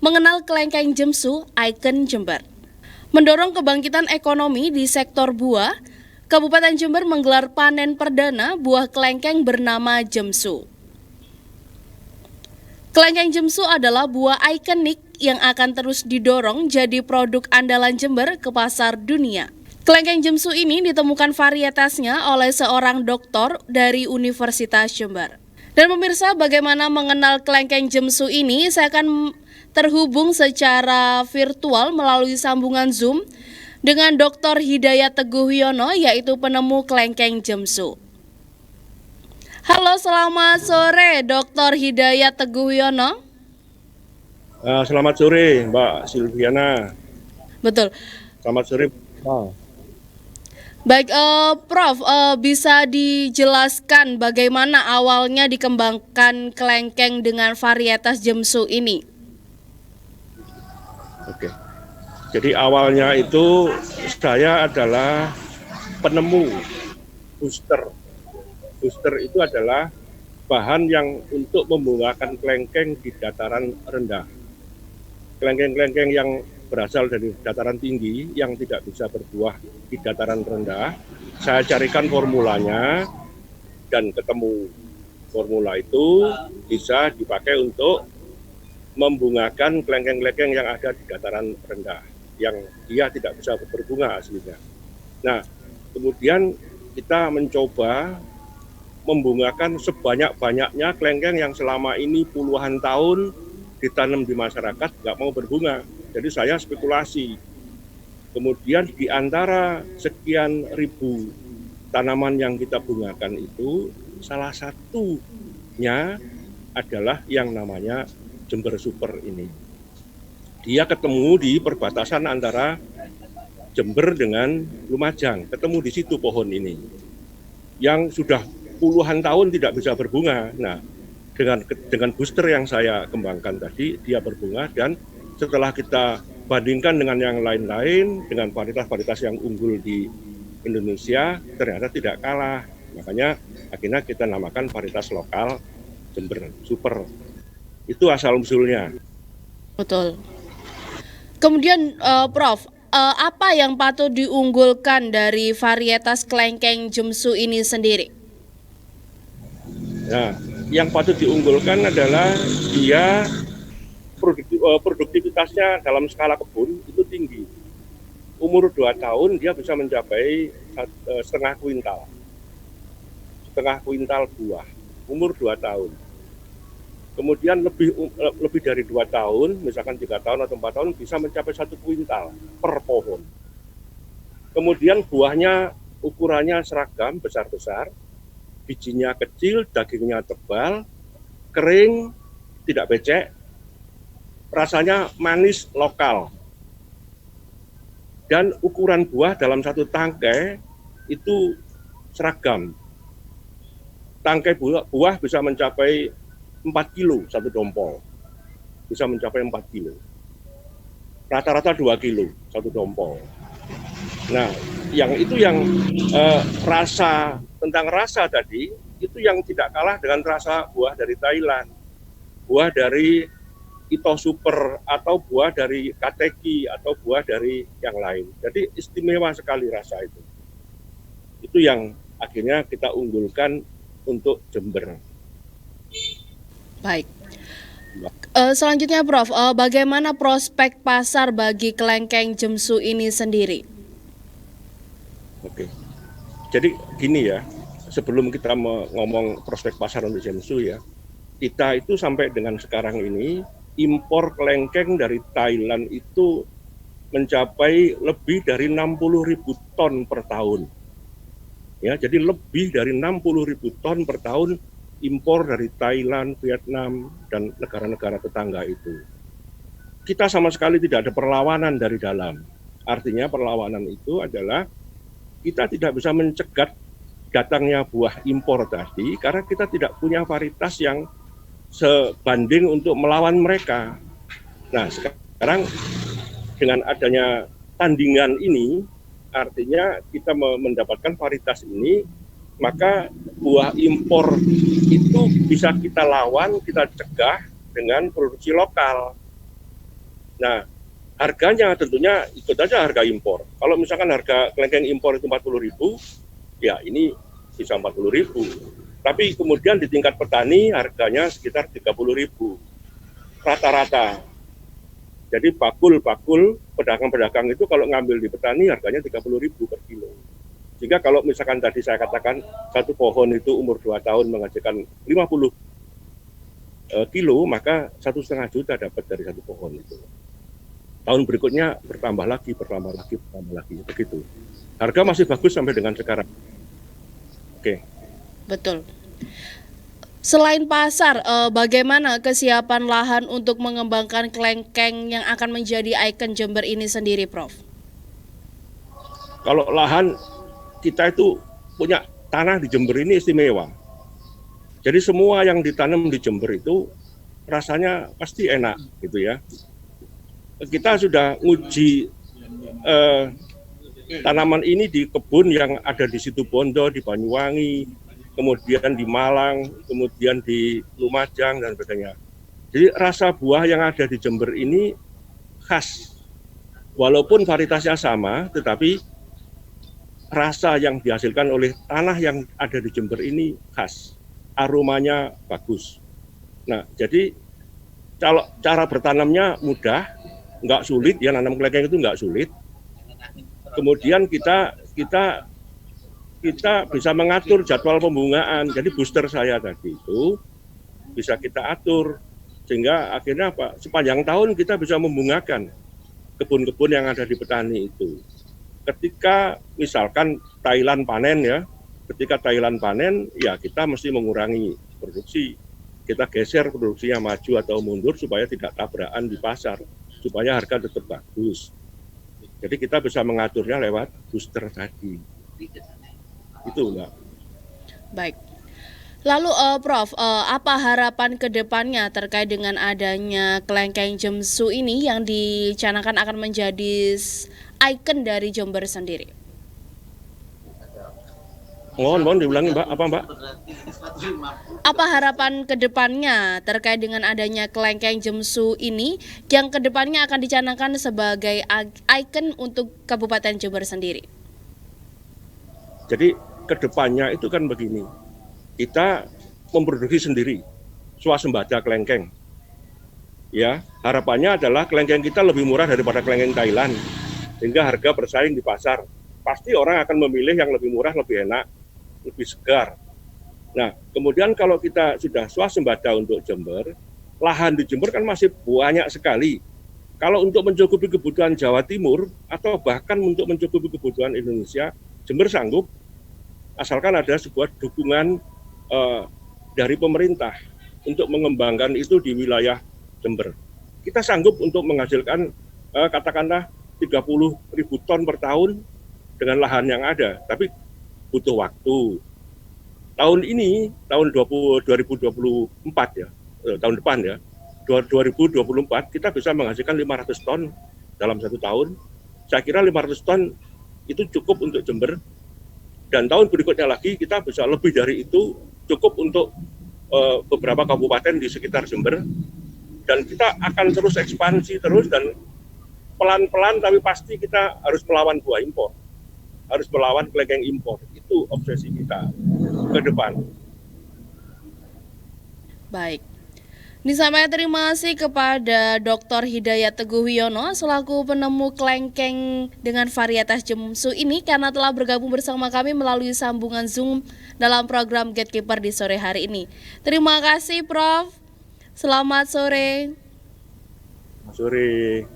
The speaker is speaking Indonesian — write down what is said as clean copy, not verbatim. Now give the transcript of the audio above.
Mengenal kelengkeng jemsu, ikon Jember. Mendorong kebangkitan ekonomi di sektor buah, Kabupaten Jember menggelar panen perdana buah kelengkeng bernama jemsu. Kelengkeng jemsu adalah buah ikonik yang akan terus didorong jadi produk andalan Jember ke pasar dunia. Kelengkeng jemsu ini ditemukan varietasnya oleh seorang doktor dari Universitas Jember. Dan pemirsa, bagaimana mengenal kelengkeng jemsu ini? Saya akan terhubung secara virtual melalui sambungan Zoom dengan Dr. Hidayat Teguh Wiono, yaitu penemu kelengkeng jemsu. Halo, selamat sore Dr. Hidayat Teguh Wiono. Selamat sore Mbak Silviana. Betul. Selamat sore. Baik, Prof, bisa dijelaskan bagaimana awalnya dikembangkan kelengkeng dengan varietas jemsu ini? Oke. Jadi awalnya itu saya adalah penemu booster. Booster itu adalah bahan yang untuk membungakan kelengkeng di dataran rendah. Kelengkeng-kelengkeng yang berasal dari dataran tinggi yang tidak bisa berbuah di dataran rendah, saya carikan formulanya dan ketemu. Formula itu bisa dipakai untuk membungakan kelengkeng-kelengkeng yang ada di dataran rendah, yang dia tidak bisa berbunga aslinya. Nah, kemudian kita mencoba membungakan sebanyak-banyaknya kelengkeng yang selama ini puluhan tahun ditanam di masyarakat nggak mau berbunga. Jadi saya spekulasi. Kemudian di antara sekian ribu tanaman yang kita bungakan itu, salah satunya adalah yang namanya Jember Super ini. Dia ketemu di perbatasan antara Jember dengan Lumajang, ketemu di situ pohon ini, yang sudah puluhan tahun tidak bisa berbunga. Nah, dengan booster yang saya kembangkan tadi, dia berbunga, dan setelah kita bandingkan dengan yang lain-lain, dengan varietas-varietas yang unggul di Indonesia, ternyata tidak kalah. Makanya akhirnya kita namakan varietas lokal Jember Super. Itu asal-usulnya. Betul. Kemudian, Prof, apa yang patut diunggulkan dari varietas kelengkeng jemsu ini sendiri? Nah, yang patut diunggulkan adalah dia produktivitasnya dalam skala kebun itu tinggi. Umur 2 tahun dia bisa mencapai setengah kuintal buah, umur 2 tahun. Kemudian lebih dari 2 tahun, misalkan 3 tahun atau 4 tahun, bisa mencapai 1 kuintal per pohon. Kemudian buahnya ukurannya seragam, besar-besar, bijinya kecil, dagingnya tebal, kering, tidak becek, rasanya manis lokal. Dan ukuran buah dalam satu tangkai itu seragam. Tangkai buah bisa mencapai 4 kilo satu dompol, bisa mencapai 4 kilo. Rata-rata 2 kilo satu dompol. Nah, yang tentang rasa tadi, itu yang tidak kalah dengan rasa buah dari Thailand, buah dari Ito Super, atau buah dari Kateki, atau buah dari yang lain. Jadi istimewa sekali rasa itu. Itu yang akhirnya kita unggulkan untuk Jember. Baik. Selanjutnya, Prof, bagaimana prospek pasar bagi kelengkeng jemsu ini sendiri? Oke, jadi gini ya, sebelum kita ngomong prospek pasar untuk jemsu ya, kita itu sampai dengan sekarang ini impor kelengkeng dari Thailand itu mencapai lebih dari 60.000 ton per tahun. Ya, jadi lebih dari 60.000 ton per tahun impor dari Thailand, Vietnam, dan negara-negara tetangga itu. Kita sama sekali tidak ada perlawanan dari dalam. Artinya perlawanan itu adalah kita tidak bisa mencegat datangnya buah impor tadi karena kita tidak punya varietas yang sebanding untuk melawan mereka. Nah, sekarang dengan adanya tandingan ini, artinya kita mendapatkan varietas ini, maka buah impor itu bisa kita lawan, kita cegah dengan produksi lokal. Nah, harganya tentunya ikut aja harga impor. Kalau misalkan harga kelengkeng impor itu 40.000, ya ini bisa 40.000. Tapi kemudian di tingkat petani harganya sekitar 30.000 rata-rata. Jadi bakul pedagang-pedagang itu kalau ngambil di petani harganya 30.000 per kilo. Sehingga kalau misalkan tadi saya katakan satu pohon itu umur 2 tahun menghasilkan 50 kilo, maka 1,5 juta dapat dari satu pohon itu. Tahun berikutnya bertambah lagi, begitu. Harga masih bagus sampai dengan sekarang. Oke. Betul. Selain pasar, bagaimana kesiapan lahan untuk mengembangkan kelengkeng yang akan menjadi ikon Jember ini sendiri, Prof? Kalau lahan kita itu punya tanah di Jember ini istimewa. Jadi semua yang ditanam di Jember itu rasanya pasti enak, gitu ya. Kita sudah uji tanaman ini di kebun yang ada di Situbondo, di Banyuwangi, kemudian di Malang, kemudian di Lumajang, dan sebagainya. Jadi rasa buah yang ada di Jember ini khas. Walaupun varietasnya sama, tetapi rasa yang dihasilkan oleh tanah yang ada di Jember ini khas. Aromanya bagus. Nah, jadi kalau cara bertanamnya mudah, nggak sulit, ya nanam kelengkeng itu nggak sulit. Kemudian kita bisa mengatur jadwal pembungaan. Jadi booster saya tadi itu bisa kita atur sehingga akhirnya apa? Sepanjang tahun kita bisa membungakan kebun-kebun yang ada di petani itu. Ketika misalkan Thailand panen ya, ketika Thailand panen ya kita mesti mengurangi produksi. Kita geser produksinya maju atau mundur supaya tidak tabrakan di pasar, supaya harga tetap bagus. Jadi kita bisa mengaturnya lewat booster tadi. Itu Mbak. Baik. Lalu Prof, apa harapan ke depannya terkait dengan adanya kelengkeng Jemsu ini yang dicanangkan akan menjadi ikon dari Jember sendiri? Mohon diulangi Mbak, apa Mbak? Apa harapan ke depannya terkait dengan adanya kelengkeng Jemsu ini yang ke depannya akan dicanangkan sebagai ikon untuk Kabupaten Jember sendiri? Jadi ke depannya itu kan begini, kita memproduksi sendiri swasembada kelengkeng. Ya, harapannya adalah kelengkeng kita lebih murah daripada kelengkeng Thailand, sehingga harga bersaing di pasar. Pasti orang akan memilih yang lebih murah, lebih enak, lebih segar. Nah, kemudian kalau kita sudah swasembada untuk Jember, lahan di Jember kan masih banyak sekali. Kalau untuk mencukupi kebutuhan Jawa Timur atau bahkan untuk mencukupi kebutuhan Indonesia, Jember sanggup, asalkan ada sebuah dukungan dari pemerintah untuk mengembangkan itu di wilayah Jember. Kita sanggup untuk menghasilkan katakanlah 30.000 ton per tahun dengan lahan yang ada, tapi butuh waktu. Tahun ini, tahun 2024 ya, tahun depan ya, 2024 kita bisa menghasilkan 500 ton dalam satu tahun. Saya kira 500 ton itu cukup untuk Jember. Dan tahun berikutnya lagi kita bisa lebih dari itu, cukup untuk beberapa kabupaten di sekitar Jember. Dan kita akan terus ekspansi terus dan pelan-pelan tapi pasti kita harus melawan buah impor. Harus melawan kelengkeng impor. Itu obsesi kita ke depan. Baik. Disampaikan terima kasih kepada Dr. Hidayat Teguh Wiono selaku penemu kelengkeng dengan varietas Jemsu ini karena telah bergabung bersama kami melalui sambungan Zoom dalam program Gatekeeper di sore hari ini. Terima kasih Prof. Selamat sore. Sore.